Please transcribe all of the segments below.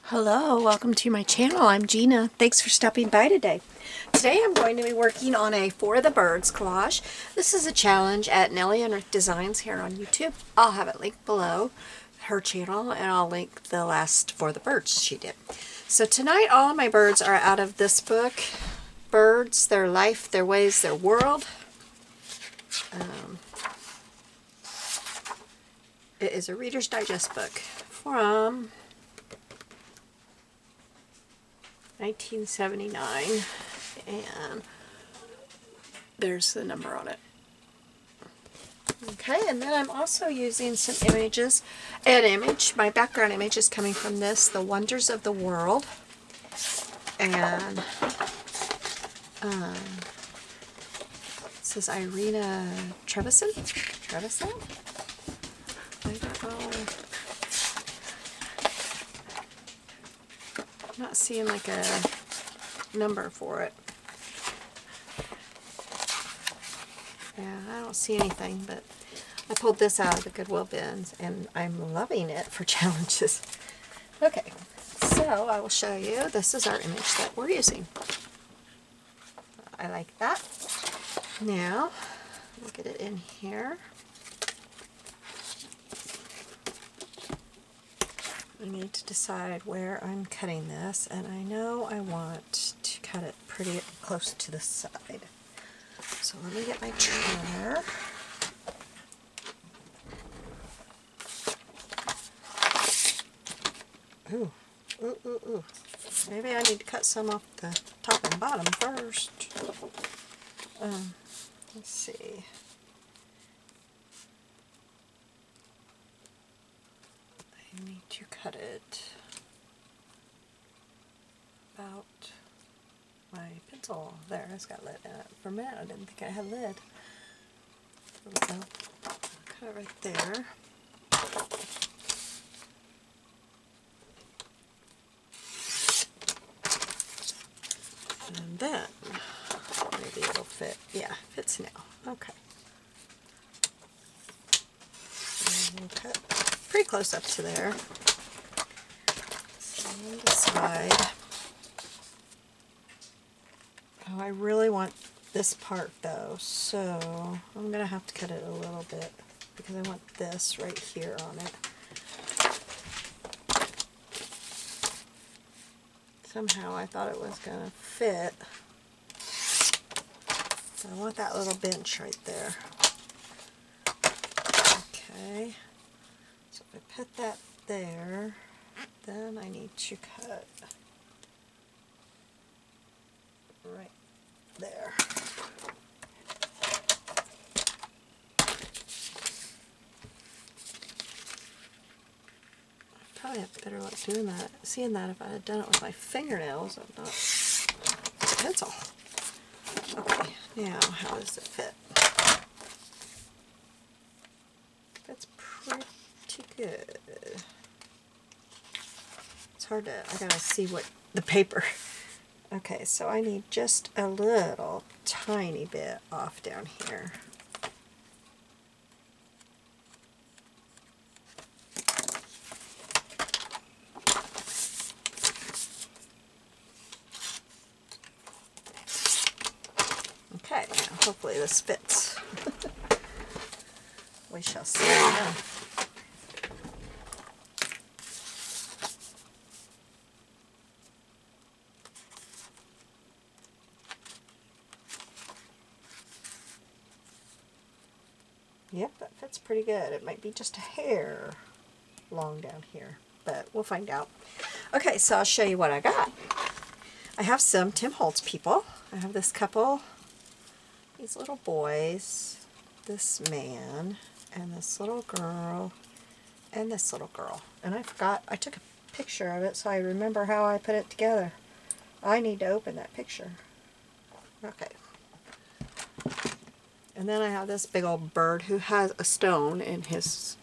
Hello, welcome to my channel. I'm Gina. Thanks for stopping by today. Today I'm going to be working on a For the Birds collage. This is a challenge at Nellie and Ruth Designs here on YouTube. I'll have it linked below, her channel, and I'll link the last For the Birds she did. So tonight all of my birds are out of this book, Birds, Their Life, Their Ways, Their World. It is a Reader's Digest book from 1979, and there's the number on it. Okay, and then I'm also using some images. My background image is coming from this, The Wonders of the World, and it says Irina Trevisan? I don't know. I'm not seeing like a number for it. Yeah, I don't see anything, but I pulled this out of the Goodwill bins and I'm loving it for challenges. Okay, so I will show you. This is our image that we're using. I like that. Now, we'll get it in here. I need to decide where I'm cutting this, and I know I want to cut it pretty close to the side. So let me get my trimmer. Ooh. Maybe I need to cut some off the top and bottom first. Let's see. I need to cut it about my pencil. There, it's got lid in it. For a minute, I didn't think I had lid. There we go. Cut it right there. And then, maybe it'll fit. Yeah, fits now. Okay. And we'll cut pretty close up to there. So on the side. Oh, I really want this part though, so I'm going to have to cut it a little bit because I want this right here on it. Somehow I thought it was going to fit. So I want that little bench right there. Okay, so if I put that there, then I need to cut right there. Probably have better luck doing that, seeing that if I had done it with my fingernails and not a pencil. Okay, now how does it fit? That's pretty good. It's hard to, I gotta see what the paper. Okay, so I need just a little tiny bit off down here. Okay, now hopefully this fits. We shall see. Yep, that fits pretty good. It might be just a hair long down here, but we'll find out. Okay, so I'll show you what I got. I have some Tim Holtz people. I have this couple, these little boys, this man, and this little girl, and this little girl. And I forgot, I took a picture of it so I remember how I put it together. I need to open that picture. Okay. And then I have this big old bird who has a stone in his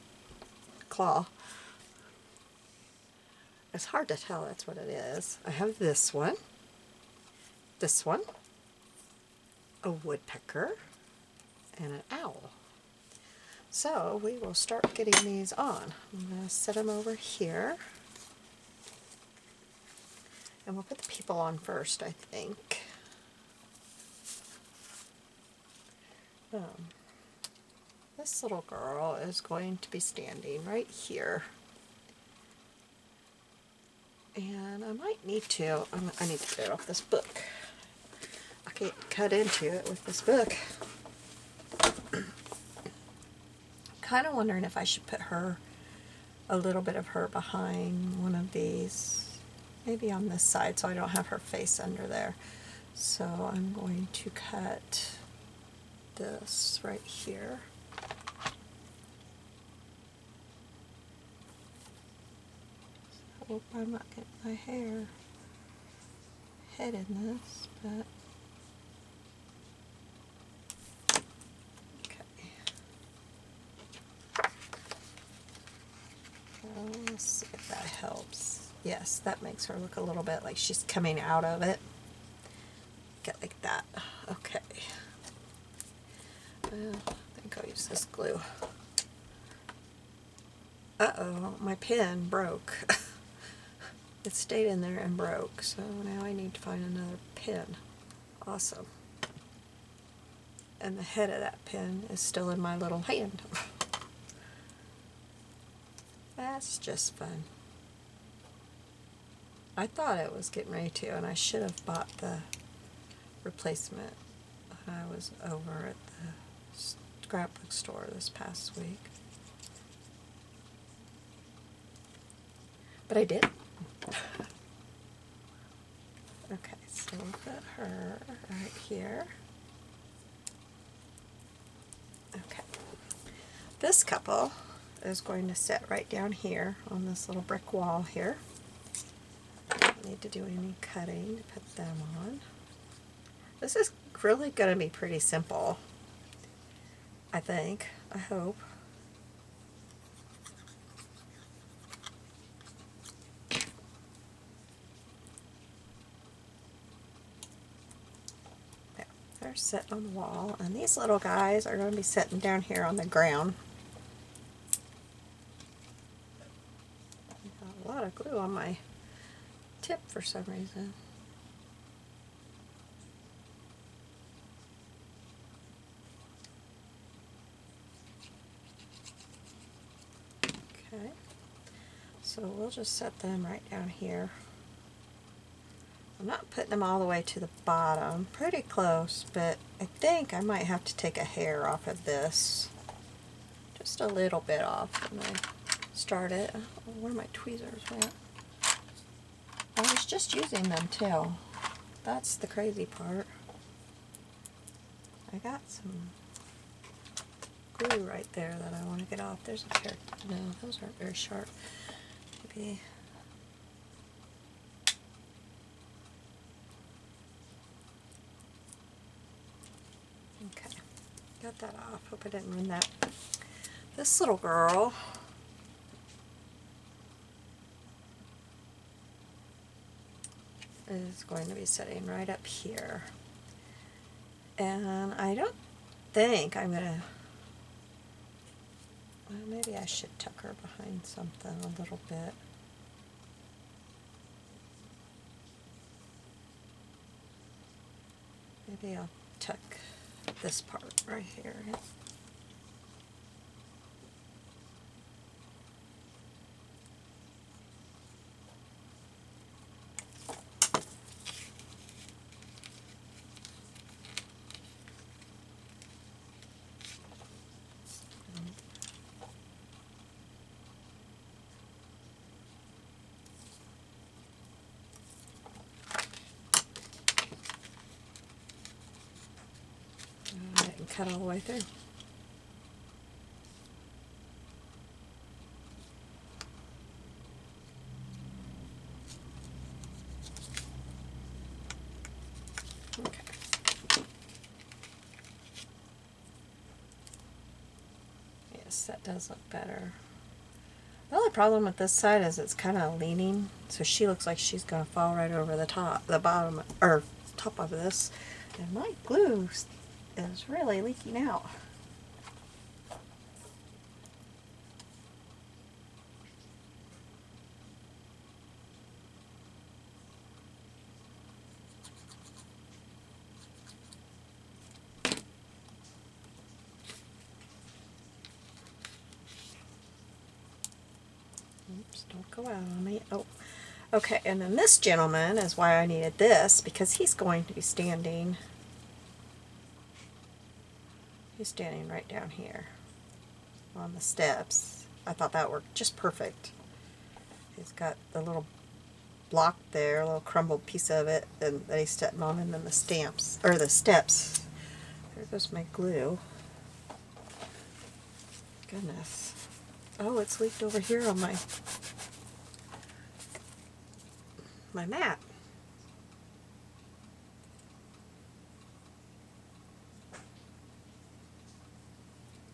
claw. It's hard to tell that's what it is. I have this one, a woodpecker, and an owl. So we will start getting these on. I'm going to set them over here. And we'll put the people on first, I think. This little girl is going to be standing right here. And I might need to, I need to get off this book. I can't cut into it with this book. Kind of wondering if I should put her, a little bit of her behind one of these. Maybe on this side so I don't have her face under there. So I'm going to cut this right here. I hope I'm not getting my head in this, but okay. Well, let's see if that helps. Yes, that makes her look a little bit like she's coming out of it. Get like that. Okay. I think I'll use this glue. Uh-oh, my pen broke. It stayed in there and broke, so now I need to find another pen. Awesome. And the head of that pen is still in my little hand. That's just fun. I thought it was getting ready to, and I should have bought the replacement when I was over at the scrapbook store this past week. But I did. Okay, so we'll put her right here. Okay. This couple is going to sit right down here on this little brick wall here. Don't need to do any cutting to put them on. This is really going to be pretty simple, I think. I hope. They're sitting on the wall, and these little guys are going to be sitting down here on the ground. Got a lot of glue on my tip for some reason. Okay, so we'll just set them right down here. I'm not putting them all the way to the bottom, pretty close, but I think I might have to take a hair off of this. Just a little bit off when I start it. Oh, where my tweezers went. I was just using them too. That's the crazy part. I got some glue right there that I want to get off. There's a pair. No, those aren't very sharp. Maybe. Okay, got that off. Hope I didn't ruin that. This little girl is going to be sitting right up here. And I don't think I'm going to, well, maybe I should tuck her behind something a little bit. Maybe I'll tuck this part right here. I didn't cut all the way through. Okay. Yes, that does look better. The only problem with this side is it's kind of leaning, so she looks like she's going to fall right over the bottom, or top of this. And my glue is really leaking out. Oops, don't go out on me. Oh, okay, and then this gentleman is why I needed this, because he's going to be standing, he's standing right down here on the steps. I thought that worked just perfect. He's got the little block there, a little crumbled piece of it, and that he's stepping on, and then the stamps, or the steps. There goes my glue. Goodness. Oh, it's leaked over here on my mat.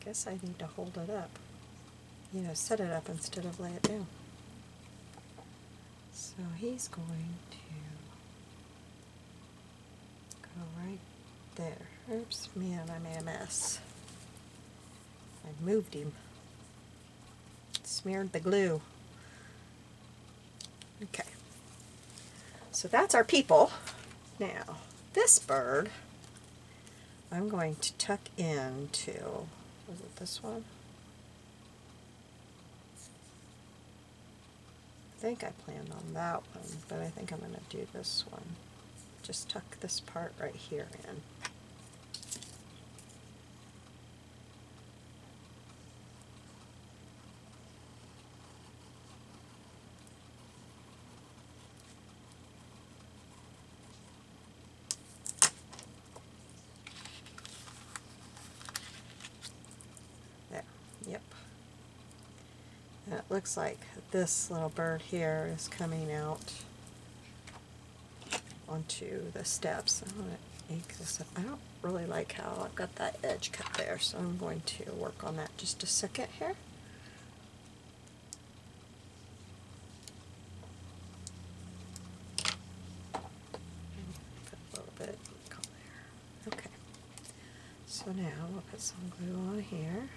Guess I need to hold it up. You know, set it up instead of lay it down. So he's going to go right there. Oops, man, I made a mess. I moved him. Smeared the glue. Okay. So that's our people. Now, this bird, I'm going to tuck into, was it this one? I think I planned on that one, but I think I'm going to do this one. Just tuck this part right here in. There, yep. And it looks like this little bird here is coming out onto the steps. I'm going to ink this up. I don't really like how I've got that edge cut there, so I'm going to work on that just a second here. Put a little bit of on there. Okay. So now we'll put some glue on here.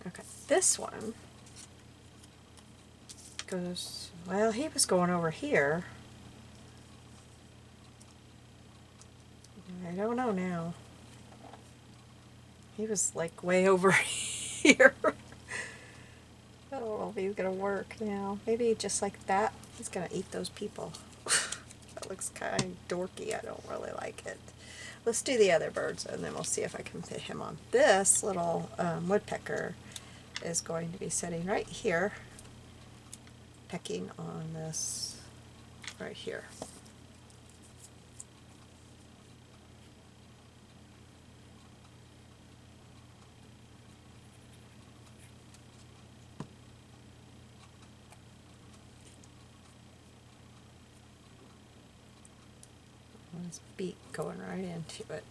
Okay, this one goes, well, he was going over here. I don't know now. He was like way over here. I don't know if he's gonna work now. Maybe just like that. He's gonna eat those people. That looks kind of dorky. I don't really like it. Let's do the other birds and then we'll see if I can fit him on. This little woodpecker is going to be sitting right here, pecking on this right here. His beak going right into it.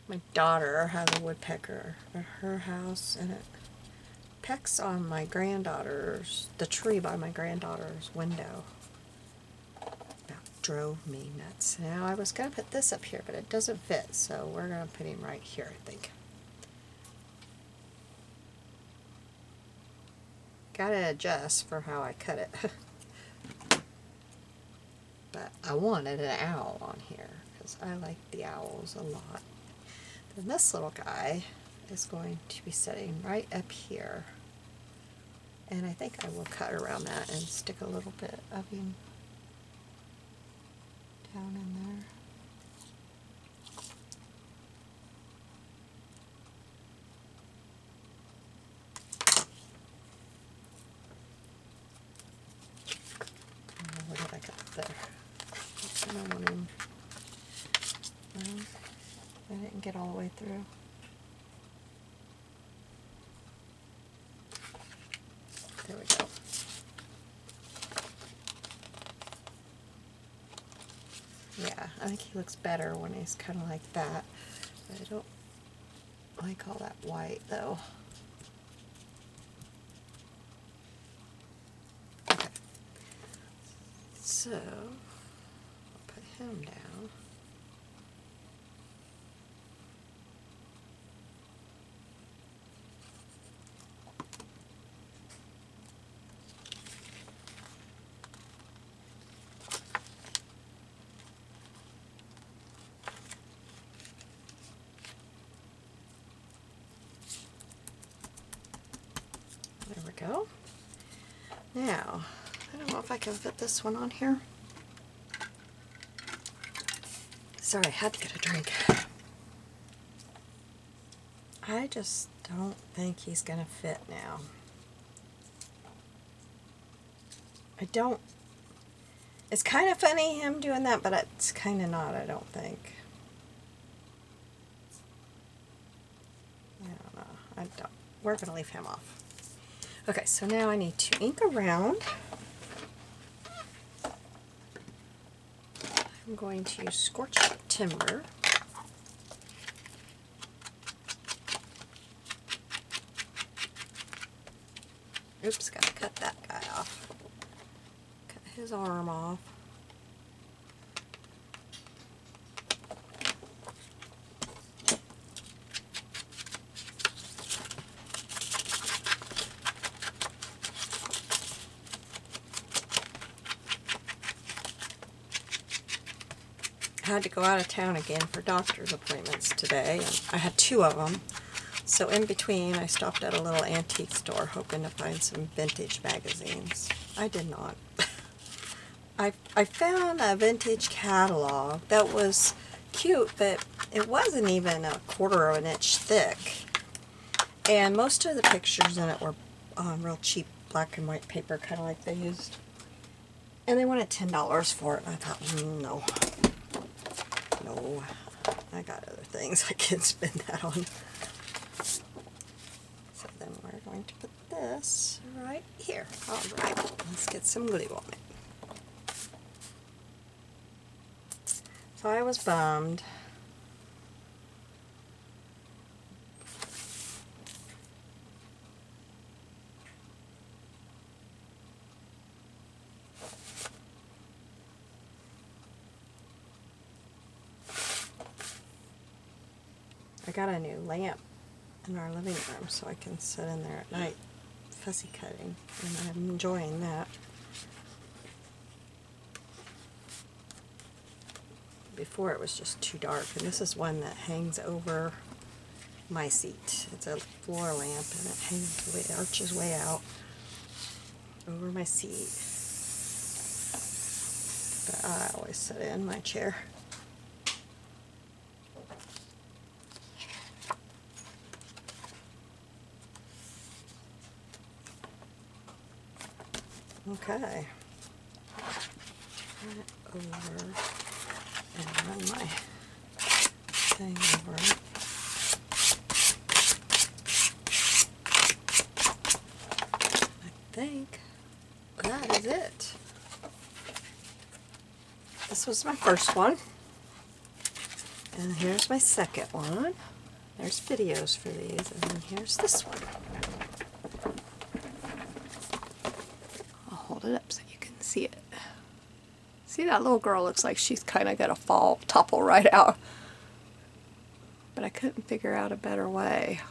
My daughter has a woodpecker at her house, and it pecks on my granddaughter's, the tree by my granddaughter's window. About drove me nuts. Now I was going to put this up here, but it doesn't fit, so we're going to put him right here, I think. Gotta adjust for how I cut it. But I wanted an owl on here because I like the owls a lot. Then this little guy is going to be sitting right up here. And I think I will cut around that and stick a little bit of him down in there. What did I cut there? I don't want him. I didn't get all the way through. There we go. Yeah, I think he looks better when he's kind of like that. But I don't like all that white though. Okay. So him down. There we go. Now, I don't know if I can fit this one on here. Sorry, I had to get a drink. I just don't think he's gonna fit now. I don't. It's kind of funny him doing that, but it's kind of not, I don't think. I don't know. I don't. We're gonna leave him off. Okay, so now I need to ink around. I'm going to use Scorched Timber. Oops, gotta cut that guy off. Cut his arm off. I had to go out of town again for doctor's appointments today, and I had 2 of them. So in between, I stopped at a little antique store hoping to find some vintage magazines. I did not. I found a vintage catalog that was cute, but it wasn't even a 1/4 of an inch thick. And most of the pictures in it were real cheap black and white paper, kind of like they used. And they wanted $10 for it, and I thought, no. No, I got other things I can spend that on. So then we're going to put this right here. All right, let's get some glue on it. So I was bummed. I got a new lamp in our living room so I can sit in there at night fussy cutting, and I'm enjoying that. Before it was just too dark, and this is one that hangs over my seat. It's a floor lamp and it hangs way, arches way out over my seat. But I always sit in my chair. Okay, turn it over and run my thing over it. I think that is it. This was my first one, and here's my second one. There's videos for these, and then here's this one. Hold it up so you can see it. See, that little girl looks like she's kind of gonna topple right out. But I couldn't figure out a better way.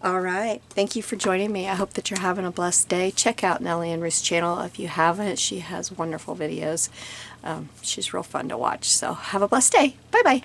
All right, thank you for joining me. I hope that you're having a blessed day. Check out Nellie and Ruth's channel if you haven't. She has wonderful videos. She's real fun to watch. So have a blessed day. Bye-bye.